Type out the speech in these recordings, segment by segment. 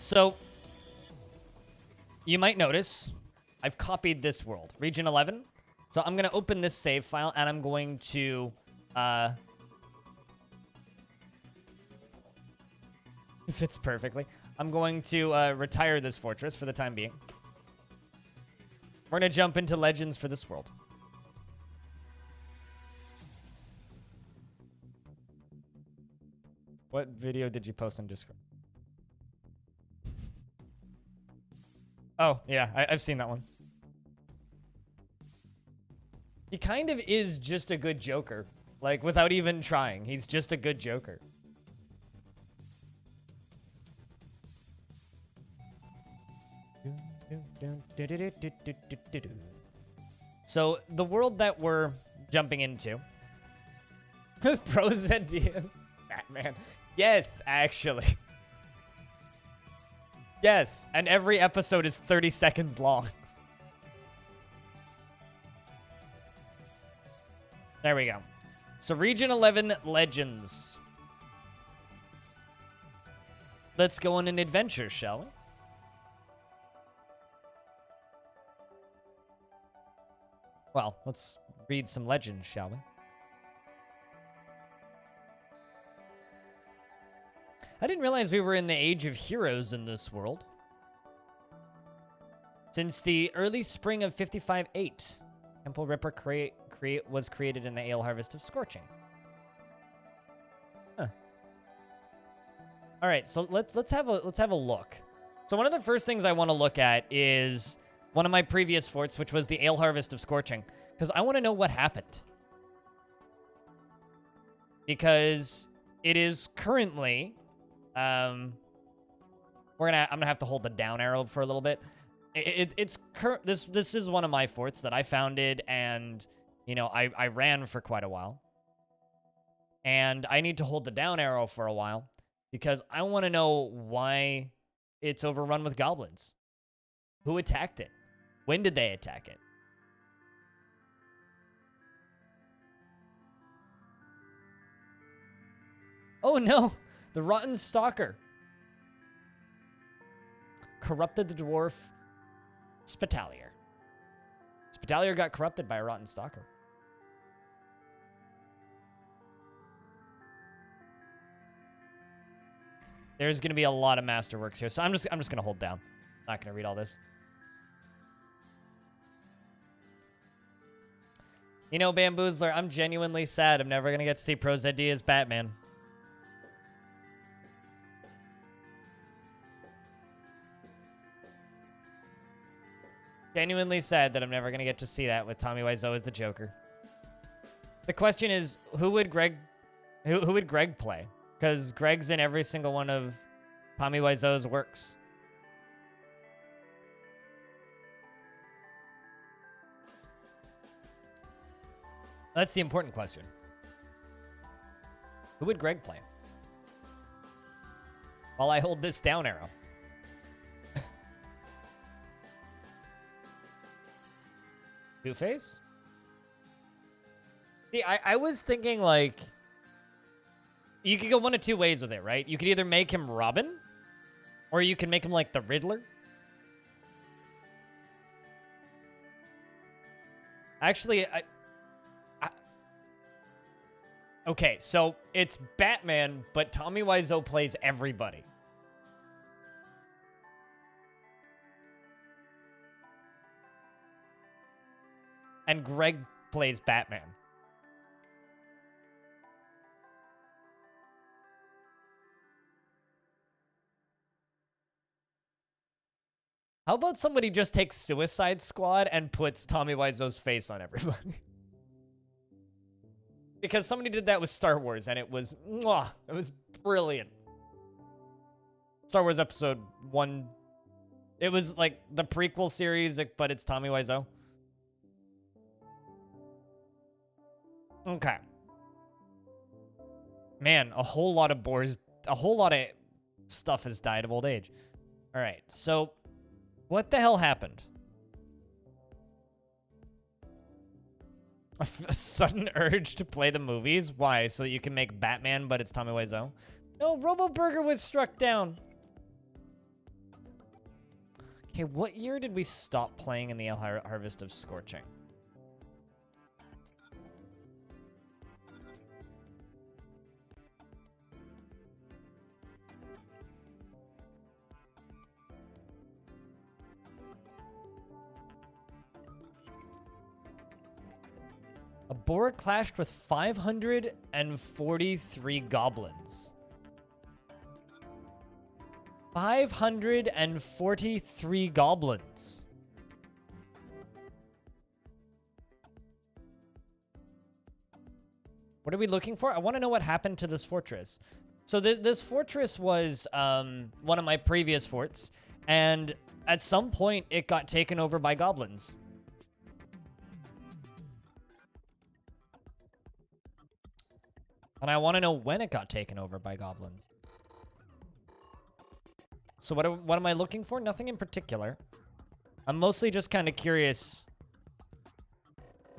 So, you might notice I've copied this world, Region 11. So I'm going to open this save file, and I'm going to... It fits perfectly. I'm going to retire this fortress for the time being. We're going to jump into Legends for this world. What video did you post on Discord? Oh, yeah, I've seen that one. He kind of is just a good Joker. Like, without even trying. He's just a good Joker. So, the world that we're jumping into... Pros and Diaz. Batman. Yes, actually. Yes, and every episode is 30 seconds long. There we go. So, Region 11 Legends. Let's go on an adventure, shall we? Well, let's read some legends, shall we? I didn't realize we were in the age of heroes in this world. Since the early spring of 55-8, Temple Ripper was created in the Ale Harvest of Scorching. Huh. All right, so let's have a look. So one of the first things I want to look at is one of my previous forts, which was the Ale Harvest of Scorching, because I want to know what happened. Because it is currently, I'm gonna have to hold the down arrow for a little bit. This is one of my forts that I founded, and you know I ran for quite a while, and I need to hold the down arrow for a while because I want to know why it's overrun with goblins. Who attacked it? When did they attack it? Oh no, the Rotten Stalker corrupted the Dwarf Spitalier. Spitalier got corrupted by a Rotten Stalker. There's going to be a lot of masterworks here, so I'm just going to hold down. Not going to read all this. You know, Bamboozler, I'm genuinely sad I'm never going to get to see Pro ZD as Batman. Genuinely sad that I'm never going to get to see that with Tommy Wiseau as the Joker. The question is, who would Greg play? Because Greg's in every single one of Tommy Wiseau's works. That's the important question. Who would Greg play? While I hold this down arrow. Two-Face? See, I was thinking, like... You could go one of two ways with it, right? You could either make him Robin, or you can make him, like, the Riddler. Actually, okay, so it's Batman, but Tommy Wiseau plays everybody. And Greg plays Batman. How about somebody just takes Suicide Squad and puts Tommy Wiseau's face on everybody? Because somebody did that with Star Wars, and it was, mwah, it was brilliant. Star Wars Episode 1. It was like the prequel series, but it's Tommy Wiseau. Okay. Man, a whole lot of stuff has died of old age. All right, so what the hell happened? A sudden urge to play the movies? Why? So that you can make Batman, but it's Tommy Wiseau? No, Robo Burger was struck down. Okay, what year did we stop playing in the Harvest of Scorching? A boar clashed with 543 goblins. 543 goblins. What are we looking for? I want to know what happened to this fortress. So this fortress was one of my previous forts, and at some point it got taken over by goblins. And I want to know when it got taken over by goblins. So what am I looking for? Nothing in particular. I'm mostly just kind of curious.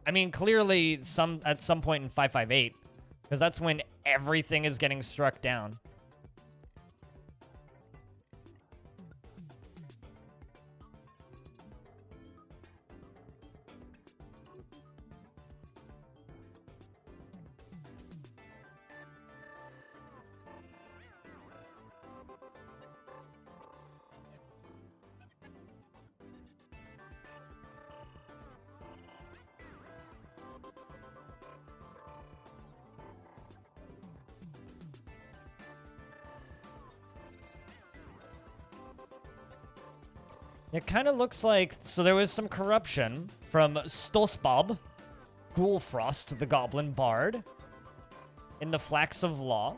I mean, clearly at some point in 558, because that's when everything is getting struck down. It kind of looks like, so there was some corruption from Stosbob, Ghoulfrost, the Goblin Bard, in the Flax of Law.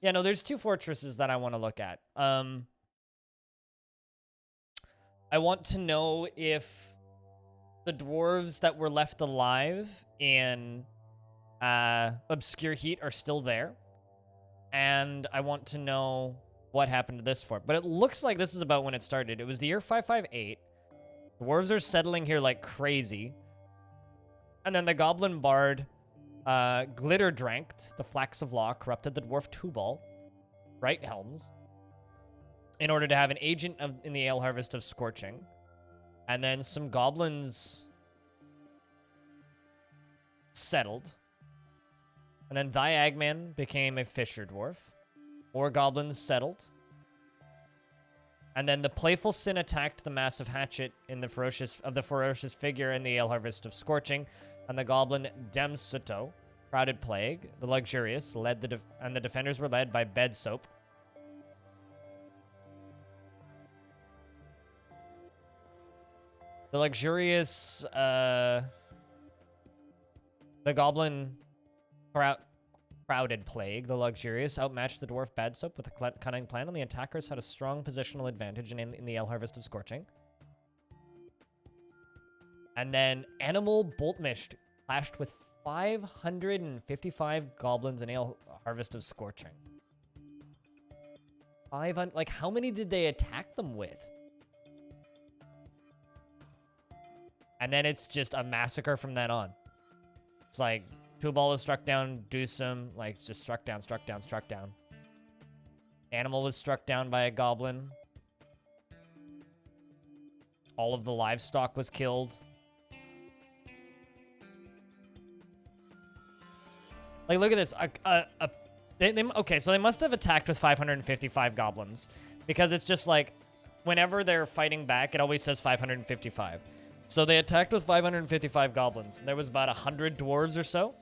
Yeah, no, there's two fortresses that I want to look at. I want to know if the dwarves that were left alive in Obscure Heat are still there. And I want to know what happened to this fort. But it looks like this is about when it started. It was the year 558. Dwarves are settling here like crazy. And then the Goblin Bard, Glitter Dranked, the Flax of Law, corrupted the Dwarf Tubal, Bright Helms, in order to have an agent in the Ale Harvest of Scorching. And then some goblins settled. And then Thyagman became a Fisher Dwarf. More goblins settled. And then the Playful Sin attacked the Massive Hatchet in the ferocious figure in the Ale Harvest of Scorching. And the Goblin Demsuto, Crowded Plague, the Luxurious, and the defenders were led by Bed Soap. The Luxurious, the Goblin Crowded Plague, the Luxurious, outmatched the Dwarf Bad Soap with a cunning plan, and the attackers had a strong positional advantage in the Ale Harvest of Scorching. And then Animal Boltmished clashed with 555 goblins in Ale Harvest of Scorching. 500, like, how many did they attack them with? And then it's just a massacre from then on. It's like, Tubal was struck down, Dusum, like, it's just struck down, struck down, struck down. Animal was struck down by a goblin. All of the livestock was killed. Like, look at this. Okay, so they must have attacked with 555 goblins. Because it's just like, whenever they're fighting back, it always says 555. So they attacked with 555 goblins. There was about 100 dwarves or so.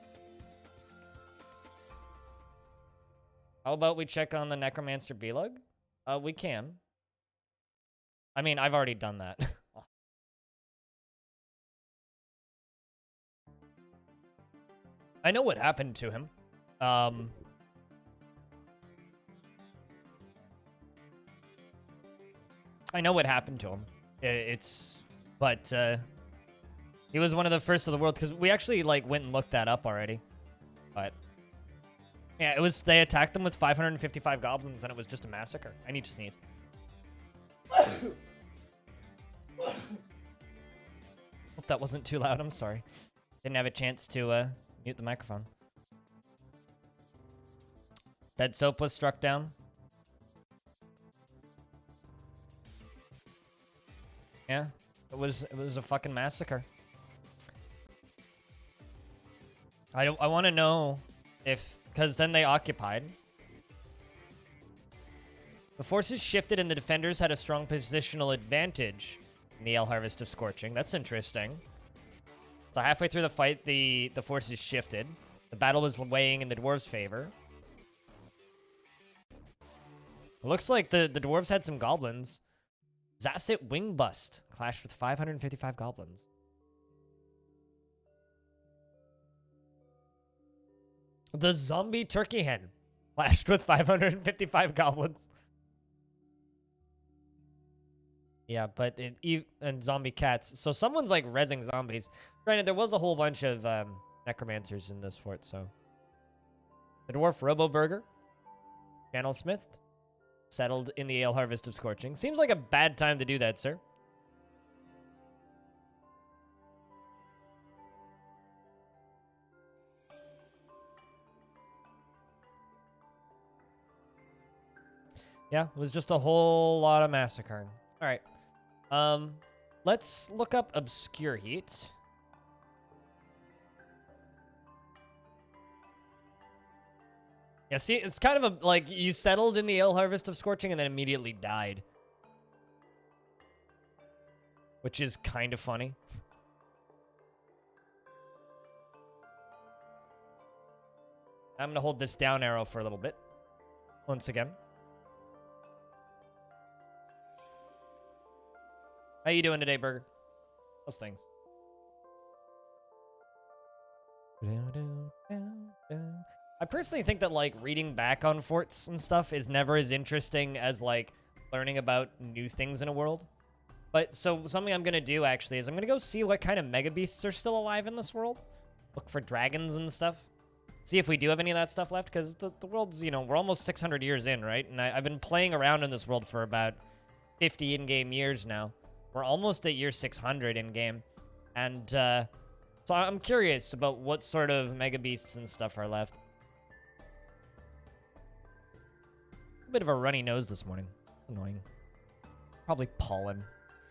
How about we check on the Necromancer Belug? We can. I mean, I've already done that. I know what happened to him. I know what happened to him. But he was one of the first of the world, because we actually, like, went and looked that up already. But yeah, they attacked them with 555 goblins, and it was just a massacre. I need to sneeze. Hope that wasn't too loud. I'm sorry. Didn't have a chance to mute the microphone. Bed Soap was struck down. Yeah, it was a fucking massacre. I want to know if, because then they occupied. The forces shifted and the defenders had a strong positional advantage in the Ale Harvest of Scorching. That's interesting. So halfway through the fight, the forces shifted. The battle was weighing in the dwarves' favor. It looks like the dwarves had some goblins. Zasset Wingbust clashed with 555 goblins. The zombie turkey hen clashed with 555 goblins. Yeah, but and zombie cats. So someone's like rezzing zombies. Granted, there was a whole bunch of necromancers in this fort, so. The dwarf Robo Burger, Channel Smithed, settled in the Ale Harvest of Scorching. Seems like a bad time to do that, sir. Yeah, it was just a whole lot of massacring. All right. Let's look up Obscure Heat. Yeah, see, it's kind of a, like, you settled in the Ale Harvest of Scorching and then immediately died. Which is kind of funny. I'm going to hold this down arrow for a little bit. Once again. How you doing today, Burger? Those things. I personally think that, like, reading back on forts and stuff is never as interesting as, like, learning about new things in a world. But, so, something I'm going to do, actually, is I'm going to go see what kind of mega beasts are still alive in this world. Look for dragons and stuff. See if we do have any of that stuff left, because the world's, you know, we're almost 600 years in, right? And I've been playing around in this world for about 50 in-game years now. We're almost at year 600 in-game. And, so I'm curious about what sort of mega beasts and stuff are left. A bit of a runny nose this morning. Annoying. Probably pollen.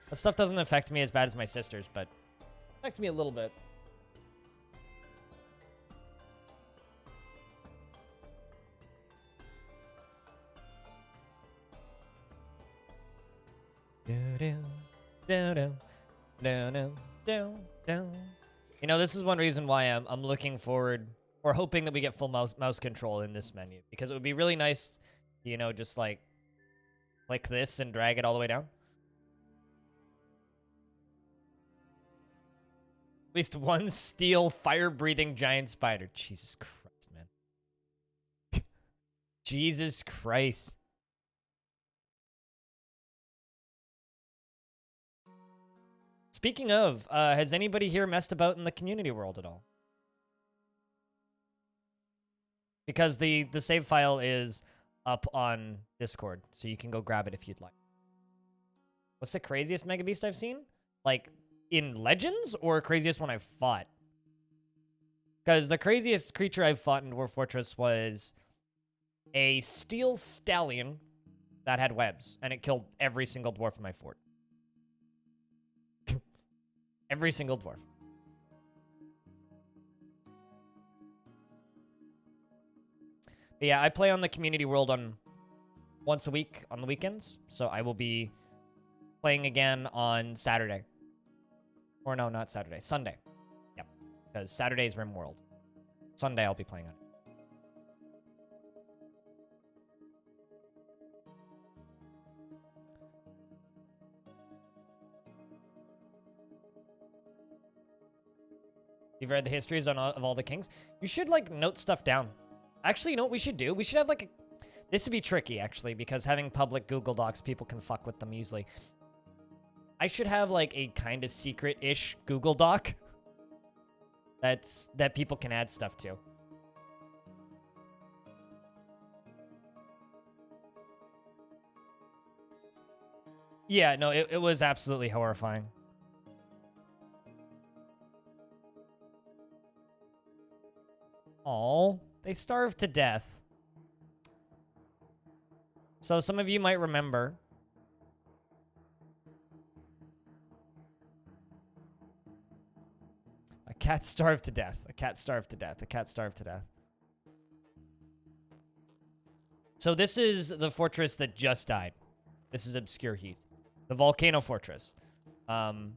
That stuff doesn't affect me as bad as my sister's, but affects me a little bit. You know, this is one reason why I'm looking forward or hoping that we get full mouse control in this menu, because it would be really nice, you know, just like click this and drag it all the way down. At least one steel fire-breathing giant spider. Jesus Christ, man. Jesus Christ. Speaking of, has anybody here messed about in the community world at all? Because the save file is up on Discord, so you can go grab it if you'd like. What's the craziest mega beast I've seen? Like, in Legends, or craziest one I've fought? Because the craziest creature I've fought in Dwarf Fortress was a steel stallion that had webs, and it killed every single dwarf in my fort. Every single dwarf. But yeah, I play on the community world on once a week on the weekends, so I will be playing again on Saturday. Or no, not Saturday. Sunday. Yep. Because Saturday is RimWorld. Sunday I'll be playing on it. You've read the histories of all the kings? You should, like, note stuff down. Actually, you know what we should do? We should have, like, this would be tricky, actually, because having public Google Docs, people can fuck with them easily. I should have, like, a kind of secret-ish Google Doc that people can add stuff to. Yeah, no, it was absolutely horrifying. Oh, they starved to death. So some of you might remember cat starved to death. A cat starved to death. A cat starved to death. So this is the fortress that just died. This is Obscure Heath. The volcano fortress. I'm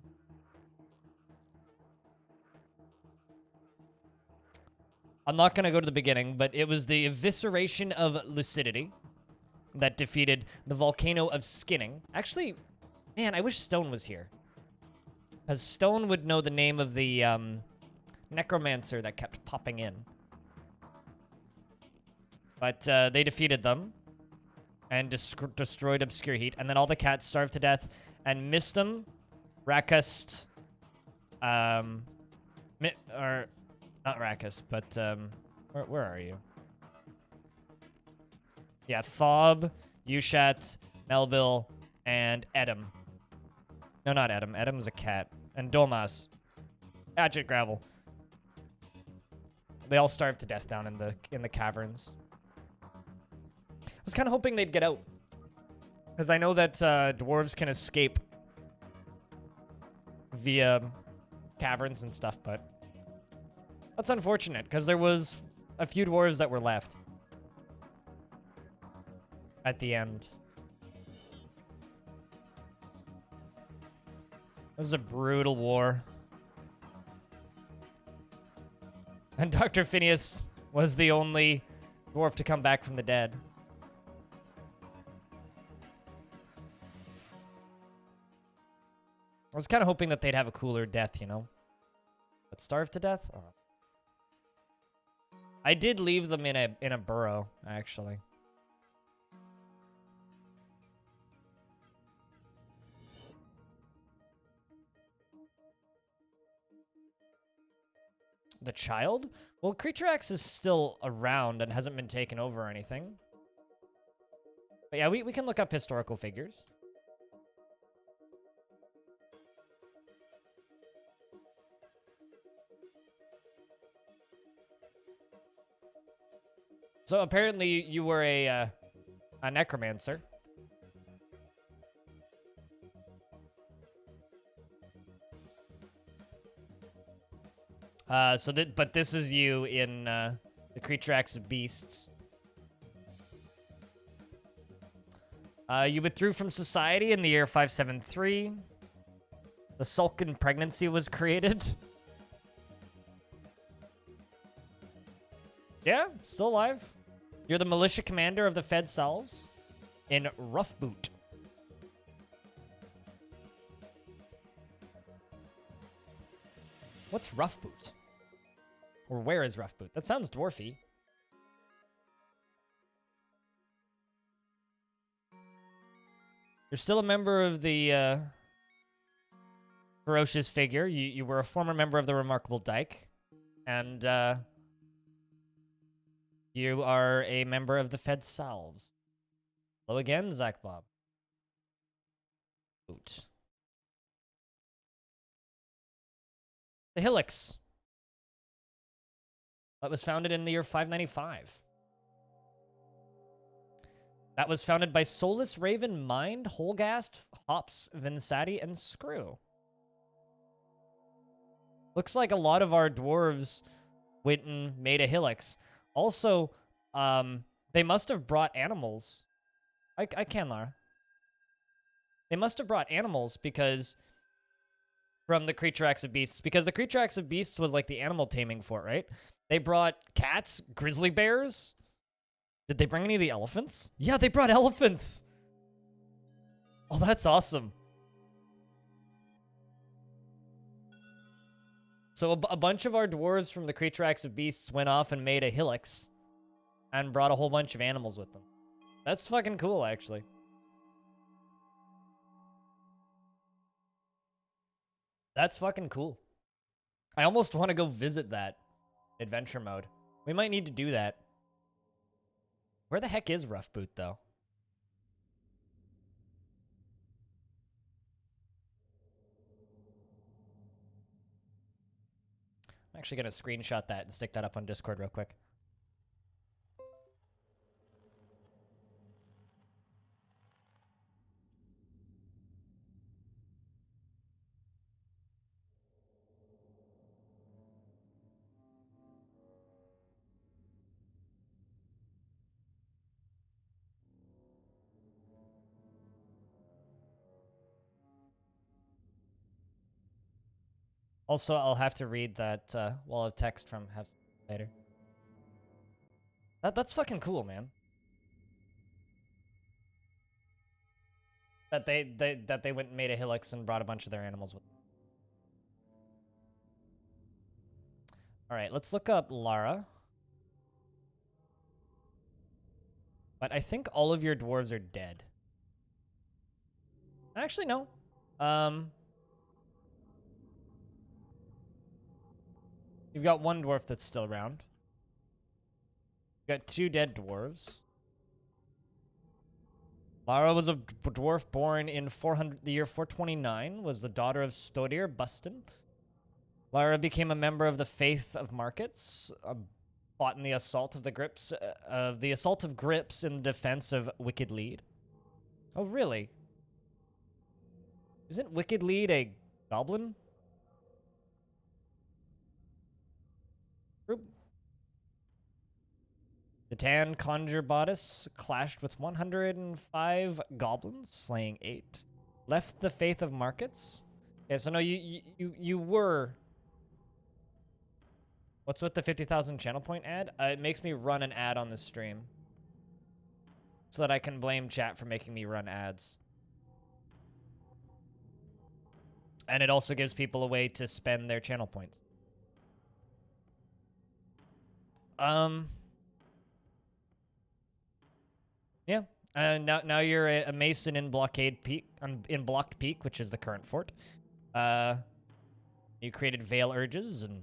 not going to go to the beginning, but it was the evisceration of lucidity that defeated the volcano of skinning. Actually, man, I wish Stone was here. Because Stone would know the name of the necromancer that kept popping in. But they defeated them and destroyed Obscure Heat. And then all the cats starved to death. And Mistum, Rakust, or not Rakust, but where are you? Yeah, Thob, Ushat, Melville, and Edom. No, not Edom. Edom's a cat. And Domas. Hatchet Gravel. They all starved to death down in the caverns. I was kind of hoping they'd get out. Because I know that dwarves can escape via caverns and stuff, but that's unfortunate, because there was a few dwarves that were left at the end. It was a brutal war. And Dr. Phineas was the only dwarf to come back from the dead. I was kind of hoping that they'd have a cooler death, you know? But starved to death? Oh. I did leave them in a burrow, actually. The child? Well, Creature X is still around and hasn't been taken over or anything. But yeah, we can look up historical figures. So apparently you were a necromancer. But this is you in the Creature Acts of Beasts. You withdrew from society in the year 573. The Sulcan pregnancy was created. Yeah, still alive. You're the militia commander of the Fed Salves in Rough Boot. What's Rough Boot? Or where is Rough Boot? That sounds dwarfy. You're still a member of the Ferocious Figure. You were a former member of the Remarkable Dyke. And you are a member of the Fed Salves. Hello again, Zach Bob. Boot. The Hillocks. That was founded in the year 595. That was founded by Solus, Raven, Mind, Holgast, Hops, Vinsati, and Screw. Looks like a lot of our dwarves went and made a Hillocks. Also, they must have brought animals. I can, Lara. They must have brought animals because... From the Creature Acts of Beasts. Because the Creature Acts of Beasts was like the animal taming fort, right? They brought cats, grizzly bears. Did they bring any of the elephants? Yeah, they brought elephants. Oh, that's awesome. So a bunch of our dwarves from the Creature Acts of Beasts went off and made a Hillocks. And brought a whole bunch of animals with them. That's fucking cool, actually. That's fucking cool. I almost want to go visit that adventure mode. We might need to do that. Where the heck is Rough Boot, though? I'm actually going to screenshot that and stick that up on Discord real quick. Also, I'll have to read that wall of text from Have later. That's fucking cool, man. That they went and made a Helix and brought a bunch of their animals with them. All right, let's look up Lara. But I think all of your dwarves are dead. Actually, no. You've got one dwarf that's still around. You've got 2 dead dwarves. Lara was a dwarf born in the year 429, was the daughter of Stodir Bustin. Lara became a member of the Faith of Markets, fought in the assault of the Grips, Grips in defense of Wicked Lead. Oh, really? Isn't Wicked Lead a goblin group? The Tan Conjure Bodice clashed with 105 goblins, slaying 8. Left the Faith of Markets. Okay, so no, you were. What's with the 50,000 channel point ad? It makes me run an ad on the stream, so that I can blame chat for making me run ads. And it also gives people a way to spend their channel points. Yeah. Now you're a mason in Blockade Peak, in Blocked Peak, which is the current fort. You created Veil Urges and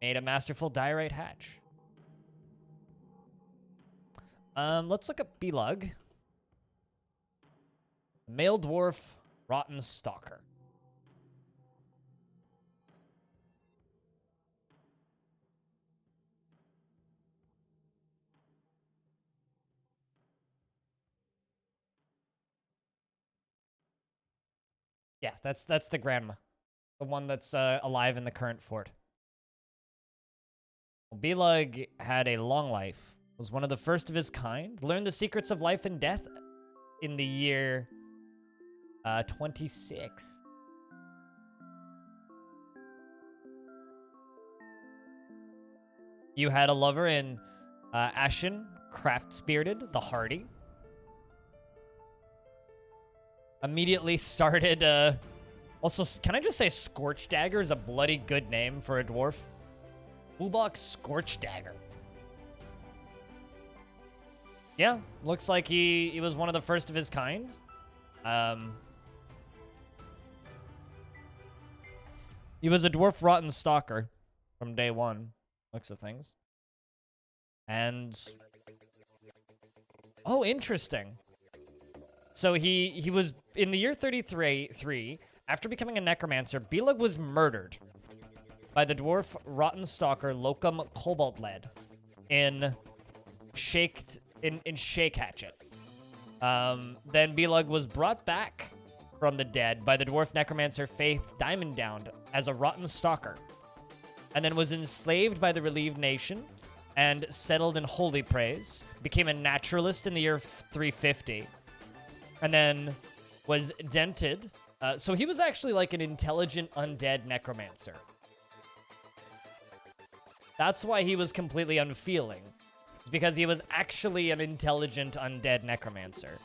made a masterful diorite hatch. Let's look up Belug. Male dwarf, Rotten Stalker. Yeah, that's the grandma. The one that's alive in the current fort. Belug had a long life, was one of the first of his kind, learned the secrets of life and death in the year 26. You had a lover in Ashen, Craft-Spirited, the Hardy. Immediately started... Also, can I just say Scorch Dagger is a bloody good name for a dwarf? Ubok Scorch Dagger. Yeah, looks like he was one of the first of his kind. He was a dwarf rotten stalker from day one, looks of things. And... oh, interesting. So he was, in the year 33, after becoming a necromancer, Belug was murdered by the dwarf rotten stalker Locum Cobalt-led in Shake Hatchet. Then Belug was brought back from the dead by the dwarf necromancer Faith Diamonddown as a rotten stalker, and then was enslaved by the Relieved Nation and settled in Holy Praise, became a naturalist in the year 350, and then was dented. So he was actually like an intelligent undead necromancer. That's why he was completely unfeeling. It's because he was actually an intelligent undead necromancer.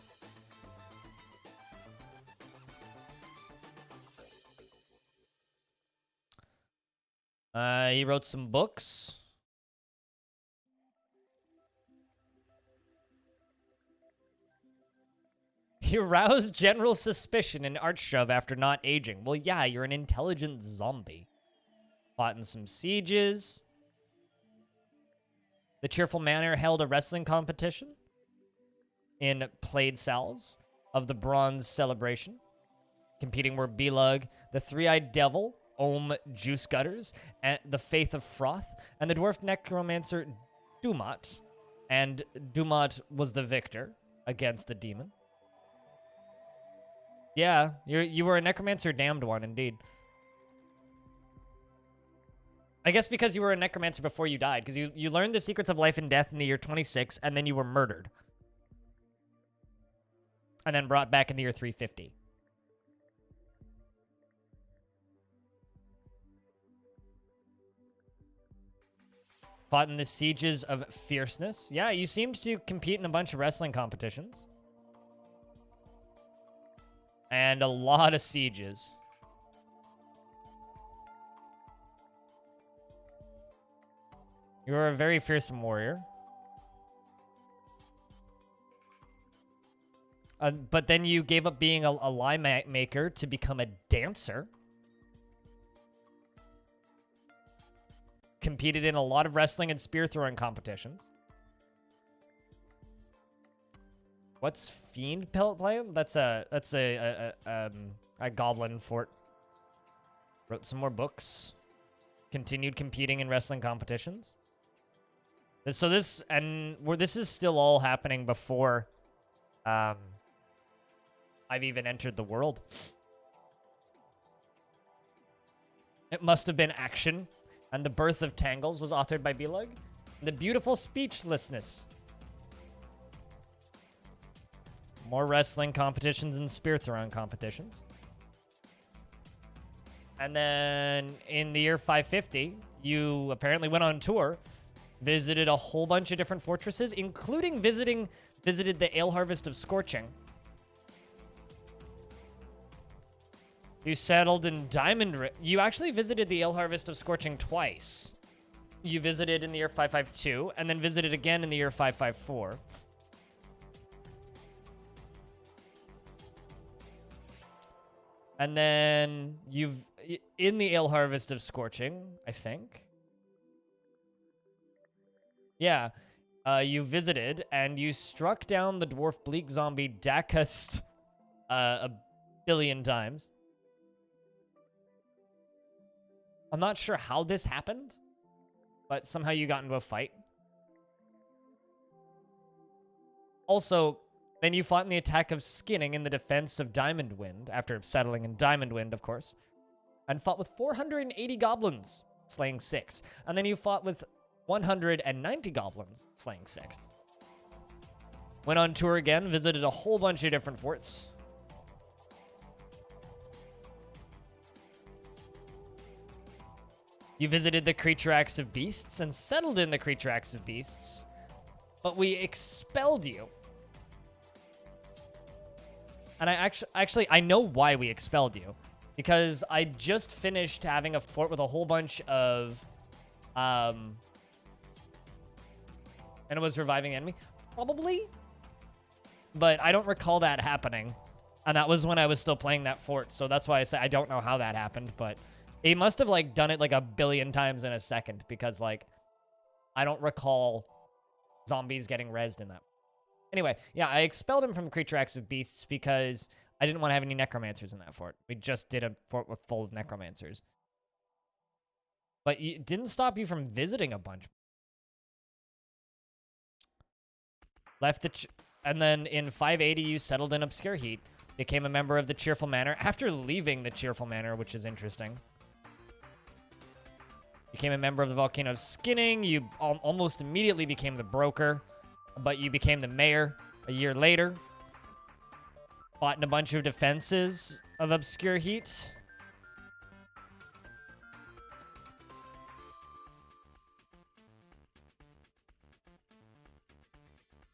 He wrote some books. He aroused general suspicion in Archshove after not aging. Well, yeah, you're an intelligent zombie. Fought in some sieges. The Cheerful Manor held a wrestling competition in Played Salves of the Bronze Celebration. Competing were Belug, the Three-Eyed Devil, Ohm Juice Gutters, and the Faith of Froth, and the dwarf necromancer Dumat. And Dumat was the victor against the demon. Yeah, you were a necromancer damned one, indeed. I guess because you were a necromancer before you died, because you learned the secrets of life and death in the year 26, and then you were murdered. And then brought back in the year 350. Fought in the Sieges of Fierceness. Yeah, you seemed to compete in a bunch of wrestling competitions. And a lot of sieges. You were a very fearsome warrior. But then you gave up being a lie maker to become a dancer. Competed in a lot of wrestling and spear throwing competitions. What's Fiend Play? That's a goblin fort. Wrote some more books. Continued competing in wrestling competitions. So this is still all happening before I've even entered the world. It must have been action. And The Birth of Tangles was authored by Belug. The Beautiful Speechlessness. More wrestling competitions and spear throwing competitions. And then in the year 550, you apparently went on tour, visited a whole bunch of different fortresses, including visited the Ale Harvest of Scorching. You settled in You actually visited the Ale Harvest of Scorching twice. You visited in the year 552, and then visited again in the year 554. And then in the Ale Harvest of Scorching, I think. Yeah. You visited, and you struck down the dwarf bleak zombie Dakust a billion times. I'm not sure how this happened, but somehow you got into a fight. Also, then you fought in the attack of Skinning in the defense of Diamond Wind, after settling in Diamond Wind, of course, and fought with 480 goblins, slaying 6. And then you fought with 190 goblins, slaying 6. Went on tour again, visited a whole bunch of different forts. You visited the Creature Acts of Beasts and settled in the Creature Acts of Beasts, but we expelled you. And I know why we expelled you, because I just finished having a fort with a whole bunch of, and it was reviving enemy, probably, but I don't recall that happening, and that was when I was still playing that fort, so that's why I say I don't know how that happened, but he must have, like, done it, like, a billion times in a second, because, like, I don't recall zombies getting rezzed in that. Anyway, yeah, I expelled him from Creature Acts of Beasts because I didn't want to have any necromancers in that fort. We just did a fort full of necromancers. But it didn't stop you from visiting a bunch. And then in 580, you settled in Obscure Heat, became a member of the Cheerful Manor after leaving the Cheerful Manor, which is interesting. Became a member of the Volcano of Skinning. You almost immediately became the Broker, but you became the Mayor a year later. Fought in a bunch of defenses of Obscure Heat.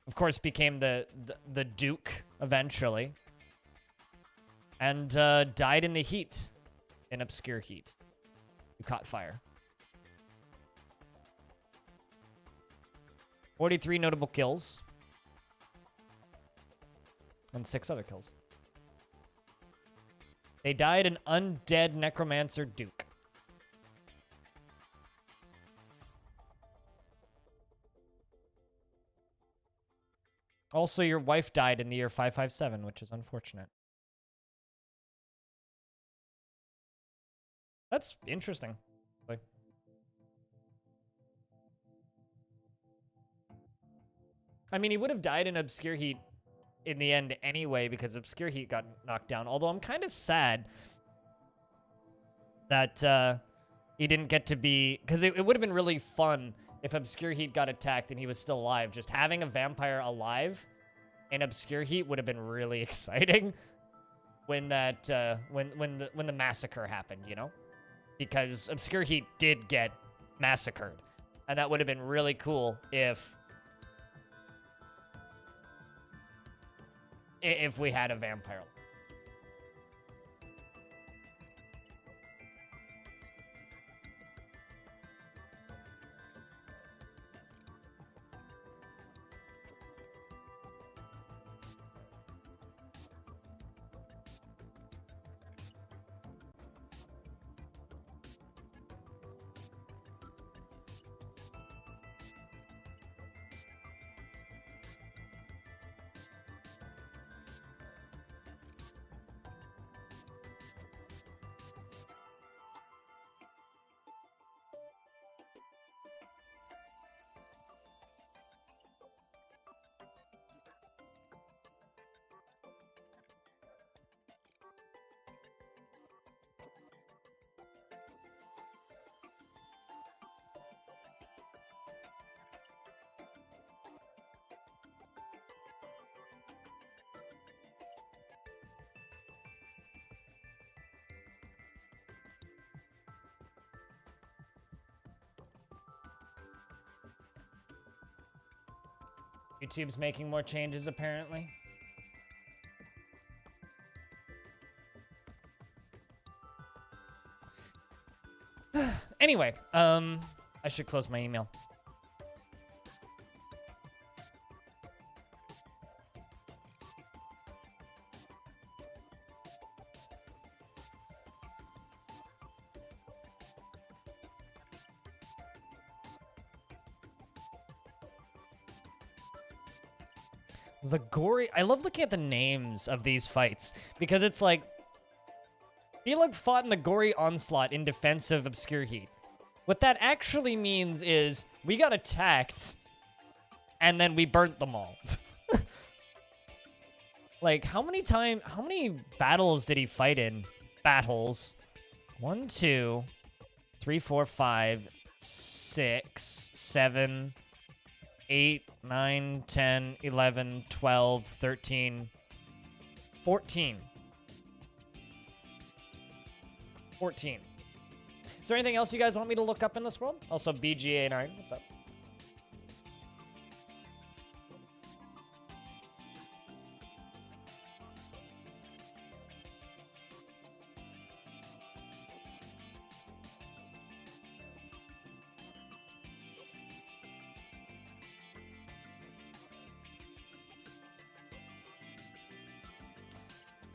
Of course, became the Duke eventually. And died in the heat, in Obscure Heat. You caught fire. 43 notable kills. And 6 other kills. They died an undead necromancer Duke. Also, your wife died in the year 557, which is unfortunate. That's interesting. I mean, he would have died in Obscure Heat in the end anyway, because Obscure Heat got knocked down. Although I'm kind of sad that he didn't get to be... Because it would have been really fun if Obscure Heat got attacked and he was still alive. Just having a vampire alive in Obscure Heat would have been really exciting when that when the massacre happened, you know? Because Obscure Heat did get massacred. And that would have been really cool if we had a vampire. YouTube's making more changes, apparently. Anyway, I should close my email. The gory... I love looking at the names of these fights, because it's like... Belug fought in the gory onslaught in defense of Obscure Heat. What that actually means is, we got attacked, and then we burnt them all. Like, how many battles did he fight in? Battles. 1, 2, 3, 4, 5, 6, 7... 8, 9, 10, 11, 12, 13, 14. 14. Is there anything else you guys want me to look up in this world? Also, BGA9, what's up?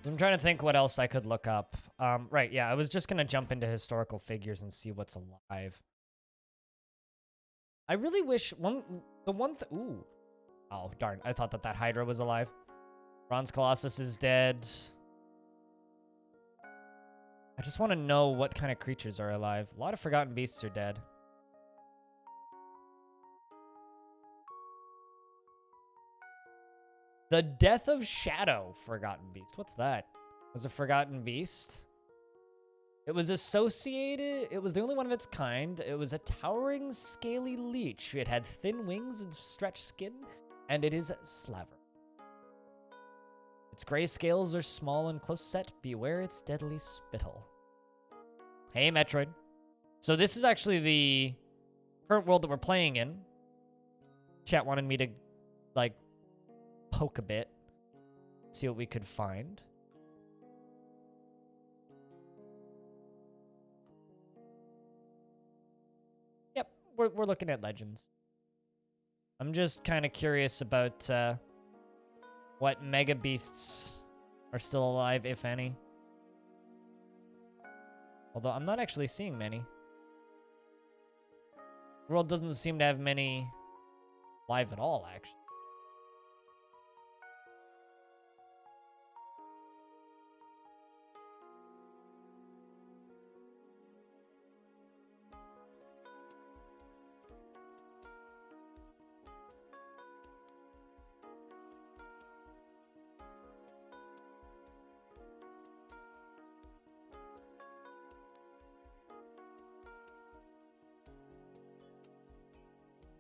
I'm trying to think what else I could look up. Right, yeah, I was just going to jump into historical figures and see what's alive. I really wish ooh. Oh, darn. I thought that Hydra was alive. Bronze Colossus is dead. I just want to know what kind of creatures are alive. A lot of Forgotten Beasts are dead. The Death of Shadow Forgotten Beast. What's that? Was a Forgotten Beast? It was associated... It was the only one of its kind. It was a towering, scaly leech. It had thin wings and stretched skin, and it is slaver. Its gray scales are small and close set. Beware its deadly spittle. Hey, Metroid. So this is actually the current world that we're playing in. Chat wanted me to, like, poke a bit, see what we could find. Yep, we're looking at legends. I'm just kind of curious about what mega beasts are still alive, if any. Although I'm not actually seeing many. The world doesn't seem to have many live at all, actually.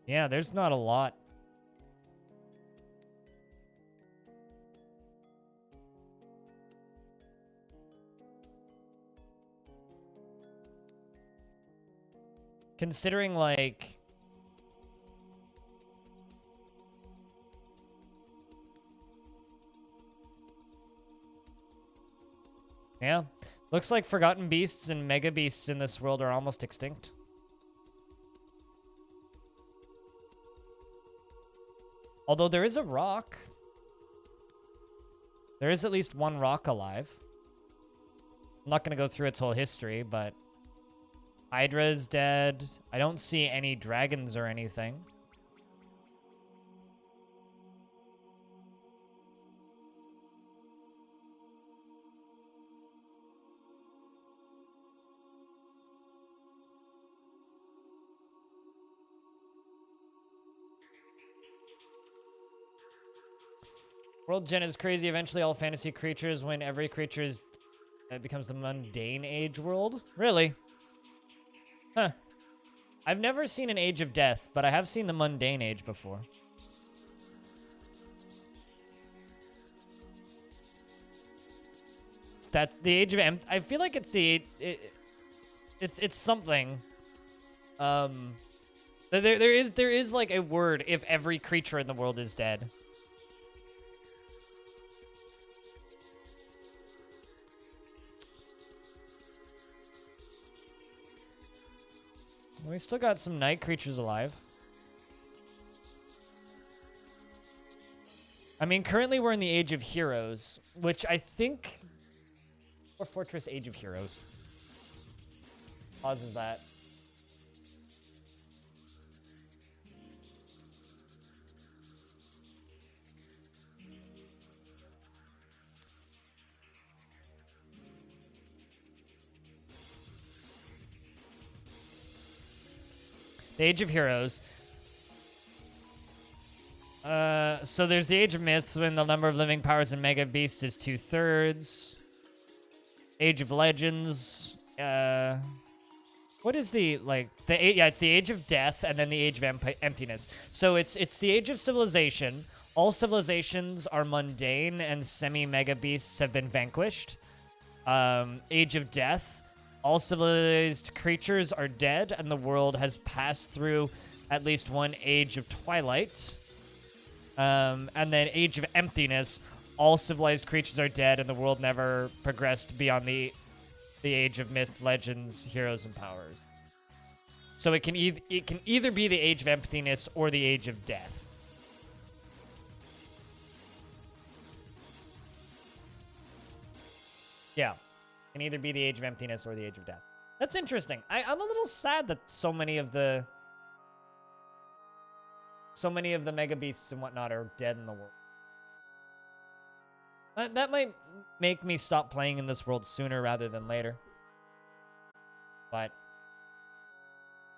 Yeah, there's not a lot. Considering, like, Yeah. Looks like forgotten beasts and mega beasts in this world are almost extinct. Although there is a rock. There is at least one rock alive. I'm not going to go through its whole history, but Hydra is dead. I don't see any dragons or anything. World Gen is crazy. Eventually, all fantasy creatures, when every creature is, it becomes the mundane age world. Really? Huh. I've never seen an Age of Death, but I have seen the mundane age before. It's that the Age of I feel like it's the it's something. There is like a word if every creature in the world is dead. We still got some night creatures alive. I mean, currently we're in the Age of Heroes, which I think... Or Fortress Age of Heroes. Pauses that. The Age of Heroes. So there's the Age of Myths when the number of living powers and mega beasts is 2/3. Age of Legends. What is the yeah, it's the Age of Death and then the Age of Emptiness. So it's the Age of Civilization. All civilizations are mundane and semi-mega beasts have been vanquished. Age of Death. All civilized creatures are dead, and the world has passed through at least one Age of Twilight. And then Age of Emptiness. All civilized creatures are dead, and the world never progressed beyond the Age of Myth, Legends, Heroes, and Powers. So it can either be the Age of Emptiness or the Age of Death. Yeah. Can either be the Age of Emptiness or the Age of Death. That's interesting. I'm a little sad that so many of the mega beasts and whatnot are dead in the world. That might make me stop playing in this world sooner rather than later. But